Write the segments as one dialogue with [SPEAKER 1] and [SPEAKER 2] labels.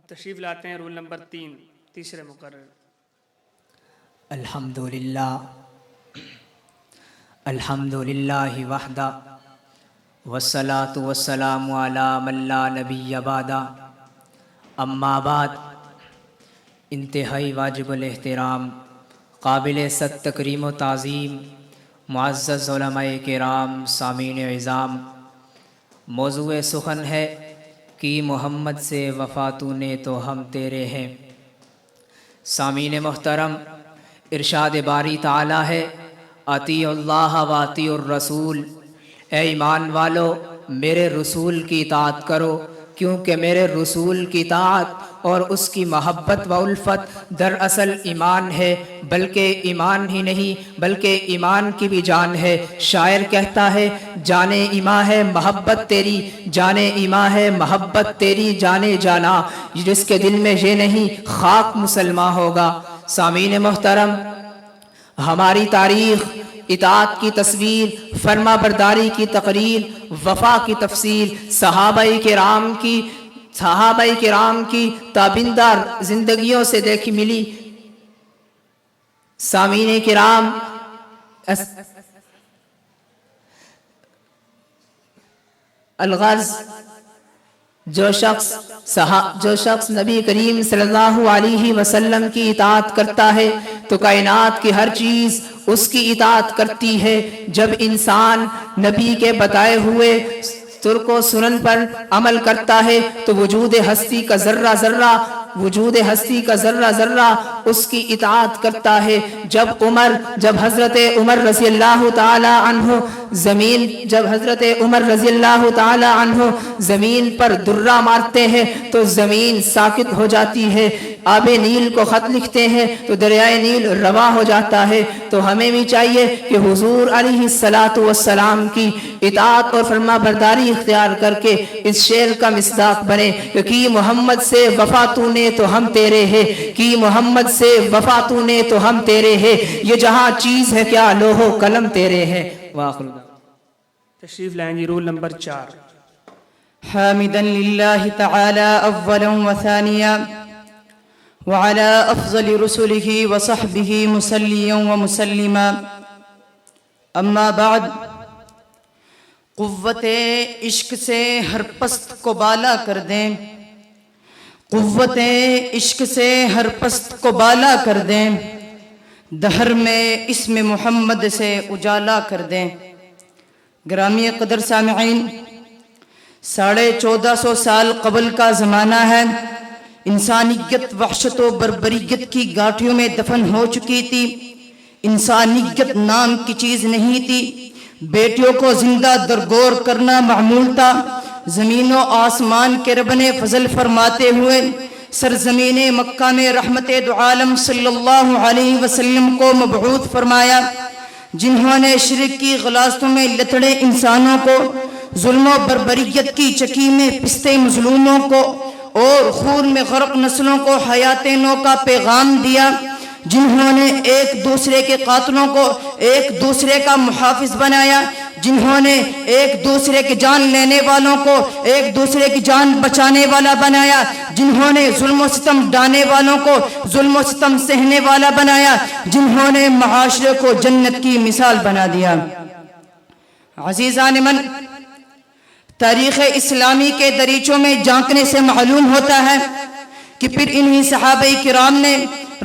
[SPEAKER 1] تشریف لاتے ہیں رول نمبر 3 تیسرے مقرر۔
[SPEAKER 2] الحمدللہ وحدہ والصلاة والسلام علی من لا نبی بعدہ، اما بعد، انتہائی واجب الاحترام، قابل صد تکریم و تعظیم، معزز علماء کرام، سامعین اعظام، موضوع سخن ہے کہ محمد سے وفا تو نے تو ہم تیرے ہیں۔ سامعین محترم، ارشاد باری تعالی ہے، اطیعوا اللہ و اطیعوا الرسول، اے ایمان والو میرے رسول کی اطاعت کرو، کیونکہ میرے رسول کی اطاعت اور اس کی محبت و الفت دراصل ایمان ہے، بلکہ ایمان ہی نہیں بلکہ ایمان کی بھی جان ہے۔ شاعر کہتا ہے، جانے ایمان ہے محبت تیری، جانے ایمان ہے محبت تیری جانے جانا، جس کے دل میں یہ نہیں خاک مسلمان ہوگا۔ سامعین محترم، ہماری تاریخ اطاعت کی تصویر، فرما برداری کی تقریر، وفا کی تفصیل، صحابہ کرام کی تابندہ زندگیوں سے دیکھی ملی۔ سامعین کرام، الغرض جو شخص نبی کریم صلی اللہ علیہ وسلم کی اطاعت کرتا ہے تو کائنات کی ہر چیز اس کی اطاعت کرتی ہے۔ جب انسان نبی کے بتائے ہوئے ترک و سنن پر عمل کرتا ہے تو وجود ہستی کا ذرہ ذرہ اس کی اطاعت کرتا ہے۔ جب حضرت عمر رضی اللہ تعالی عنہ زمین پر درہ مارتے ہیں تو زمین ساکت ہو جاتی ہے، آب نیل کو خط لکھتے ہیں تو دریائے نیل رواں ہو جاتا ہے۔ تو ہمیں بھی چاہیے کہ حضور علیہ السلام کی اطاعت اور فرما برداری اختیار کر کے اس شعر کا مصداق بنے کہ محمد سے وفا تو نے تو ہم تیرے ہیں، کہ محمد سے وفا تو نے تو ہم تیرے ہیں، یہ جہاں چیز ہے کیا لوح و قلم تیرے ہیں۔
[SPEAKER 1] تشریف لائیں جی رول نمبر 4۔
[SPEAKER 3] حامدا للہ تعالی اولا و ثانیا وعلى افضل رسله وصحبه مسلیا ومسلما، اما بعد، قوت عشق سے ہر پست کو بالا کر دیں، قوت عشق سے ہر پست کو بالا کر دیں، دہر میں اسم محمد سے اجالا کر دیں۔ گرامی قدر سامعین، 1450 سال قبل کا زمانہ ہے، انسانیت وحشت و بربریت کی گاٹھیوں میں دفن ہو چکی تھی، انسانیت نام کی چیز نہیں تھی، بیٹیوں کو زندہ درگور کرنا معمول تھا۔ زمین و آسمان کے رب نے فضل فرماتے ہوئے سرزمین مکہ میں رحمت دو عالم صلی اللہ علیہ وسلم کو مبعوث فرمایا، جنہوں نے شرک کی غلاظتوں میں لتڑے انسانوں کو، ظلم و بربریت کی چکی میں پستے مظلوموں کو اور خون میں غرق نسلوں کو حیات نو کا پیغام دیا، جنہوں نے ایک دوسرے کے قاتلوں کو ایک دوسرے کا محافظ بنایا، جنہوں نے ایک دوسرے کی جان لینے والوں کو ایک دوسرے کی جان بچانے والا بنایا، جنہوں نے ظلم و ستم ڈھانے والوں کو ظلم و ستم سہنے والا بنایا، جنہوں نے معاشرے کو جنت کی مثال بنا دیا۔ عزیزان من، تاریخ اسلامی کے دریچوں میں جھانکنے سے معلوم ہوتا ہے کہ پھر انہی صحابہ کرام نے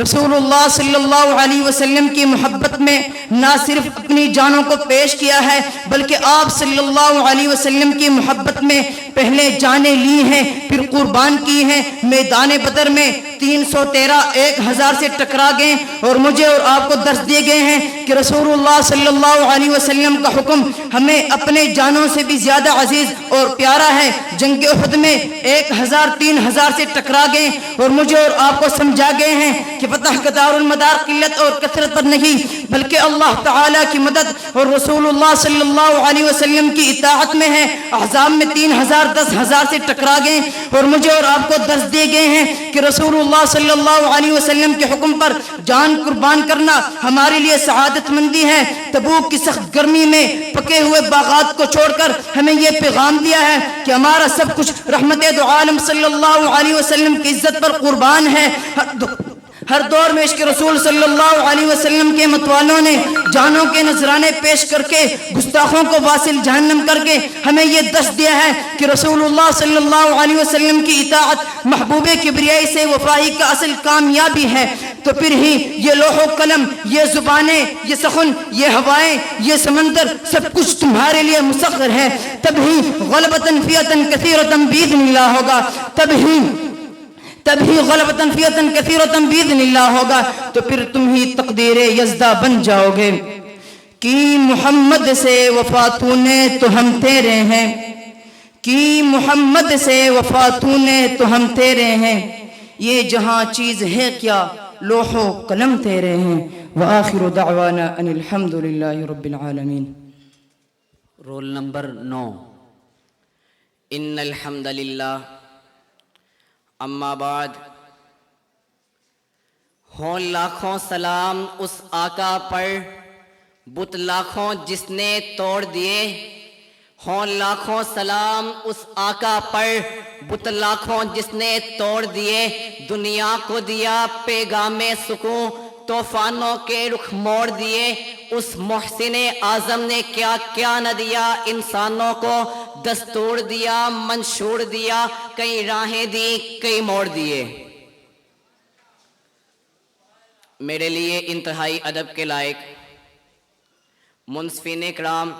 [SPEAKER 3] رسول اللہ صلی اللہ علیہ وسلم کی محبت میں نہ صرف اپنی جانوں کو پیش کیا ہے بلکہ آپ صلی اللہ علیہ وسلم کی محبت میں پہلے جانیں لی ہیں، پھر قربان کی ہیں۔ میدان بدر میں 313 1000 سے ٹکرا گئے اور مجھے اور آپ کو درس دیے گئے ہیں کہ رسول اللہ صلی اللہ علیہ وسلم کا حکم ہمیں اپنے جانوں سے بھی زیادہ عزیز اور پیارا ہے۔ جنگ احد میں 1000 3000 سے ٹکرا گئے اور مجھے اور آپ کو سمجھا گئے ہیں کہ فتح کا دار المدار قلت اور کثرت پر نہیں بلکہ اللہ تعالیٰ کی مدد اور رسول اللہ صلی اللہ علیہ وسلم کی اطاعت میں ہے۔ احزاب میں 3000 10,000 سے ٹکرا گئے اور مجھے اور آپ کو درس دیے گئے ہیں کہ رسول اللہ صلی اللہ علیہ وسلم کے حکم پر جان قربان کرنا ہمارے لیے سعادت مندی ہے۔ تبوک کی سخت گرمی میں پکے ہوئے باغات کو چھوڑ کر ہمیں یہ پیغام دیا ہے کہ ہمارا سب کچھ رحمت دو عالم صلی اللہ علیہ وسلم کی عزت پر قربان ہے۔ ہر دور میں عشق رسول صلی اللہ علیہ وسلم کے متوالوں نے جانوں کے نذرانے پیش کر کے گستاخوں کو واصل جہنم کر کے ہمیں یہ دست دیا ہے کہ رسول اللہ صلی اللہ علیہ وسلم کی اطاعت محبوب کبریائی سے وفائی کا اصل کامیابی ہے۔ تو پھر ہی یہ لوح و قلم، یہ زبانیں، یہ سخن، یہ ہوائیں، یہ سمندر سب کچھ تمہارے لیے مسخر ہے۔ تب ہی غلبتاً فیتاً کثیرتاً باذن اللہ ہوگا، تب ہی غلبتاً فیتاً کثیرتاً باذن اللہ ہوگا، تو پھر تم ہی تقدیر یزدہ بن جاؤ گے۔ کی محمد سے وفا تو نے تو ہم تیرے ہیں، کی محمد سے وفا تو نے تو ہم تیرے ہیں، یہ جہاں چیز ہے کیا لوح و قلم تیرے ہیں۔ وآخر دعوانا ان الحمد للہ رب العالمین۔
[SPEAKER 2] Roll number 9۔ ان الحمد للہ اما بعد، ہوں لاکھوں سلام اس آقا پر بت لاکھوں جس نے توڑ دیے، ہوں لاکھوں سلام اس آقا پر بت لاکھوں جس نے توڑ دیے، دنیا کو دیا پیغام سکون طوفانوں کے رخ موڑ دیے، اس محسن اعظم نے کیا کیا نہ دیا، انسانوں کو دستور دیا منشور دیا، کئی راہیں دی کئی موڑ دیے۔ میرے لیے انتہائی ادب کے لائق منصفین اکرام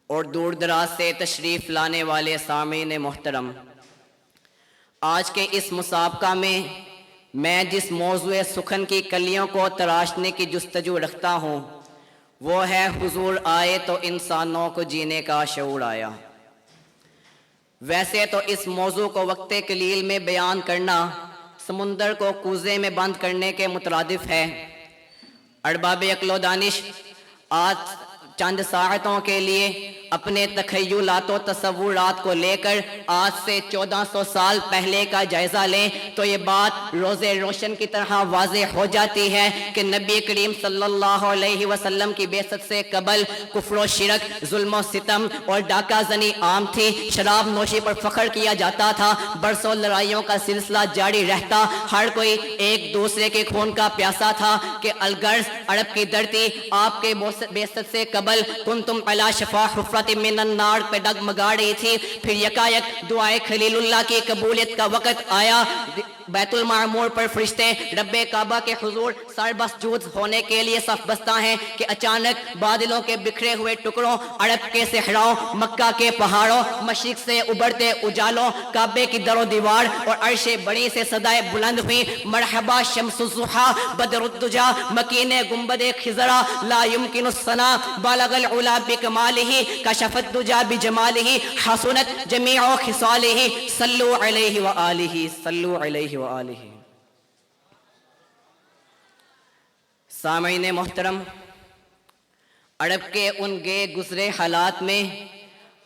[SPEAKER 2] اور دور دراز سے تشریف لانے والے سامعین محترم، آج کے اس مسابقہ میں میں جس موضوع سخن کی کلیوں کو تراشنے کی جستجو رکھتا ہوں وہ ہے حضور آئے تو انسانوں کو جینے کا شعور آیا۔ ویسے تو اس موضوع کو وقت قلیل میں بیان کرنا سمندر کو کوزے میں بند کرنے کے مترادف ہے۔ ارباب عقل و دانش آج چند ساعتوں کے لیے اپنے تخیلات و تصورات کو لے کر آج سے 1400 سال پہلے کا جائزہ لیں تو یہ بات روز روشن کی طرح واضح ہو جاتی ہے کہ نبی کریم صلی اللہ علیہ وسلم کی بعثت سے قبل کفر و شرک، ظلم و ستم اور ڈاکہ زنی عام تھی، شراب نوشی پر فخر کیا جاتا تھا، برسوں لڑائیوں کا سلسلہ جاری رہتا، ہر کوئی ایک دوسرے کے خون کا پیاسا تھا کہ الغرض عرب کی دھرتی آپ کے بعثت سے قبل کنتم علی شفا حفرۃ من النار پہ ڈگمگا رہی تھی۔ پھر یکایک دعائے خلیل اللہ کی قبولیت کا وقت آیا، بیت المعمور پر فرشتے رب کعبہ کے حضور سر بسجود ہونے کے لیے صف بستہ ہیں کہ اچانک بادلوں کے بکھرے ہوئے ٹکڑوں، عرب کے صحراؤں، مکہ کے پہاڑوں، مشرق سے ابھرتے اجالوں، کعبے کی در و دیوار اور عرش بڑی سے صدائے بلند ہوئی، مرحبا شمس الضحیٰ بدر الدجا مکین گنبد خضرا لا يمکن الثنا بالغ العلا بکمالہ کشف الدجا بجمالہ حسنت جمیع خصالہ صلو علیہ وآلہ صلو علیہ وآلہ۔ سامعین محترم، عرب کے ان گئے گزرے حالات میں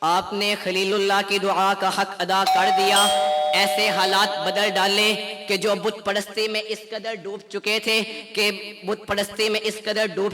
[SPEAKER 2] آپ نے خلیل اللہ کی دعا کا حق ادا کر دیا، ایسے حالات بدل ڈالے کہ جو بت پرستی میں اس قدر ڈوب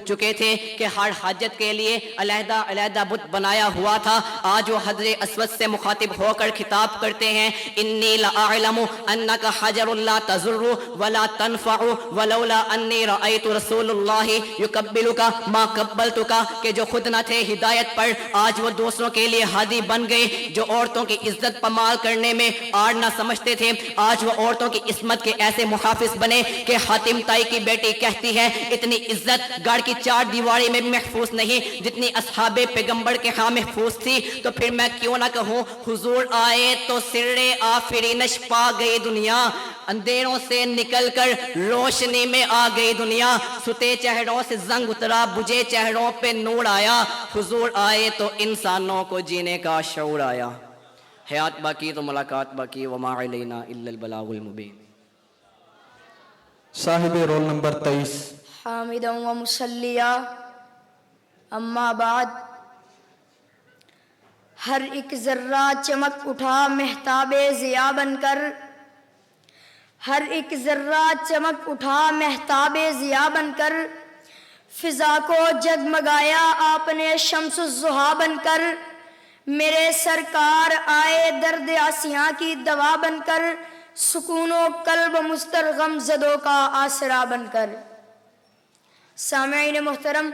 [SPEAKER 2] چکے تھے کہ ہر حاجت کے لیے علیحدہ علیحدہ بت بنایا ہوا تھا، آج وہ حضر اسود سے مخاطب ہو کر خطاب کرتے ہیں، انی لأعلم انک حجر لا تضر ولا تنفع ولولا انی رأیت رسول اللہ یقبلک ما قبلتک، کہ جو خود نہ تھے ہدایت پر آج وہ دوسروں کے لیے ہادی بن گئے، جو عورتوں کی عزت پامال کرنے میں آڑ نہ سمجھتے تھے آج وہ عورتوں کی عصمت کے ایسے محافظ بنے کہ حاتم طائی کی بیٹی کہتی ہے اتنی عزت گھر کی چار دیواری میں محفوظ نہیں جتنی اصحاب پیغمبر کے ہاں محفوظ تھی، تو پھر میں کیوں نہ کہوں حضور آئے تو سر آفرینش پا گئی دنیا، اندھیروں سے نکل کر روشنی میں آ گئی دنیا، ستے چہروں سے زنگ اترا بجھے چہروں پہ نور آیا، حضور آئے تو انسانوں کو جینے کا شعور آیا۔ حیات باقی تو ملاقات باقی، وما علینا الا البلاغ المبین۔
[SPEAKER 4] صاحب رول نمبر 23۔
[SPEAKER 5] حامدا و مسلیا، اما بعد، ہر ایک ذرہ چمک اٹھا مہتاب ضیا بن کر، ہر ایک ذرہ چمک اٹھا مہتاب ضیاء بن کر، فضا کو جگمگایا آپ نے شمس الضحیٰ بن کر، میرے سرکار آئے درد آسیاں کی دوا بن کر، سکون و قلب مسترغم زدوں کا آسرا بن کر۔ سامعین محترم،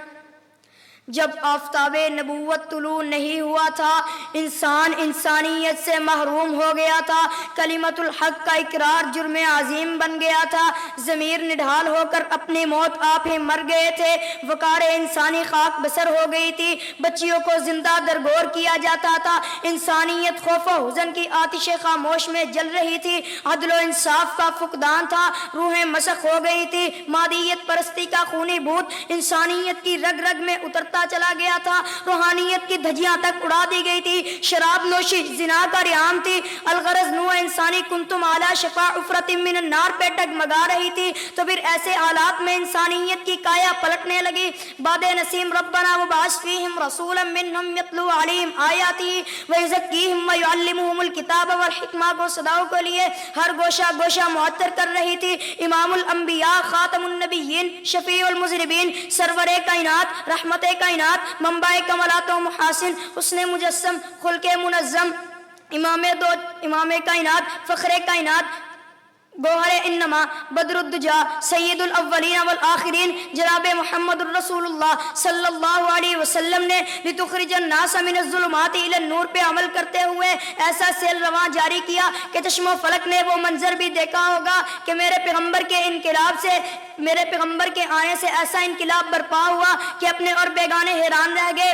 [SPEAKER 5] جب آفتاب نبوت طلوع نہیں ہوا تھا، انسان انسانیت سے محروم ہو گیا تھا، کلمت الحق کا اقرار جرم عظیم بن گیا تھا، ضمیر نڈھال ہو کر اپنی موت آپ ہی مر گئے تھے، وقار انسانی خاک بسر ہو گئی تھی، بچیوں کو زندہ درگور کیا جاتا تھا، انسانیت خوف و حزن کی آتش خاموش میں جل رہی تھی، عدل و انصاف کا فقدان تھا، روحیں مسخ ہو گئی تھی، مادیت پرستی کا خونی بھوت انسانیت کی رگ رگ میں اترتا چلا گیا تھا، روحانیت کی دھجیاں تک اڑا دی گئی تھی، شراب نوشی زنا کا ریام تھی، الغرض نوع انسانی کنتم علی شفا حفرۃ من النار پہ ڈگمگا رہی تھی۔ تو پھر ایسے حالات میں انسانیت کی کایا پلٹنے لگی۔ باد نسیم ربنا وبعث فیہم رسولا منہم یتلو علیہم آیاتی ویزکیہم ویعلمہم الکتاب والحکمہ کو صداؤں کے لیے ہر گوشہ گوشہ معطر کر رہی تھی۔ امام الانبیاء، خاتم النبیین، شفیع المذنبین، سرور کائنات، رحمت کائنات، منبع کمالات و محاسن، حسن مجسم، خلق منظم، امام کائنات، فخر کائنات، گوہر انما، بدر الدجا، سید الاولین والآخرین، جناب محمد الرسول اللہ صلی اللہ علیہ وسلم نے لتخرج الناس من الظلمات الی النور پہ عمل کرتے ہوئے ایسا سیل رواں جاری کیا کہ چشم و فلک نے وہ منظر بھی دیکھا ہوگا کہ میرے پیغمبر کے انقلاب سے، میرے پیغمبر کے آنے سے ایسا انقلاب برپا ہوا کہ اپنے اور بیگانے حیران رہ گئے،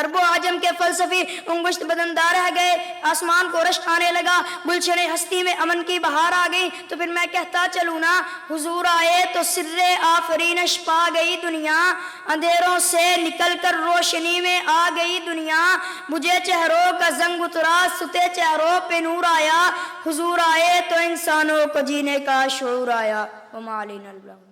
[SPEAKER 5] عرب و عجم کے فلسفی انگشت بدندار رہ گئے، آسمان کو رشک آنے لگا، گلشن ہستی میں امن کی بہار آ گئی۔ تو پھر میں کہتا چلوں نا، حضور آئے تو سر آفرینش پا گئی دنیا، اندھیروں سے نکل کر روشنی میں آ گئی دنیا، مجھے چہروں کا زنگ اترا، ستے چہروں پہ نور آیا، حضور آئے تو انسانوں کو جینے کا شعور آیا۔ وما علینا البلاغ۔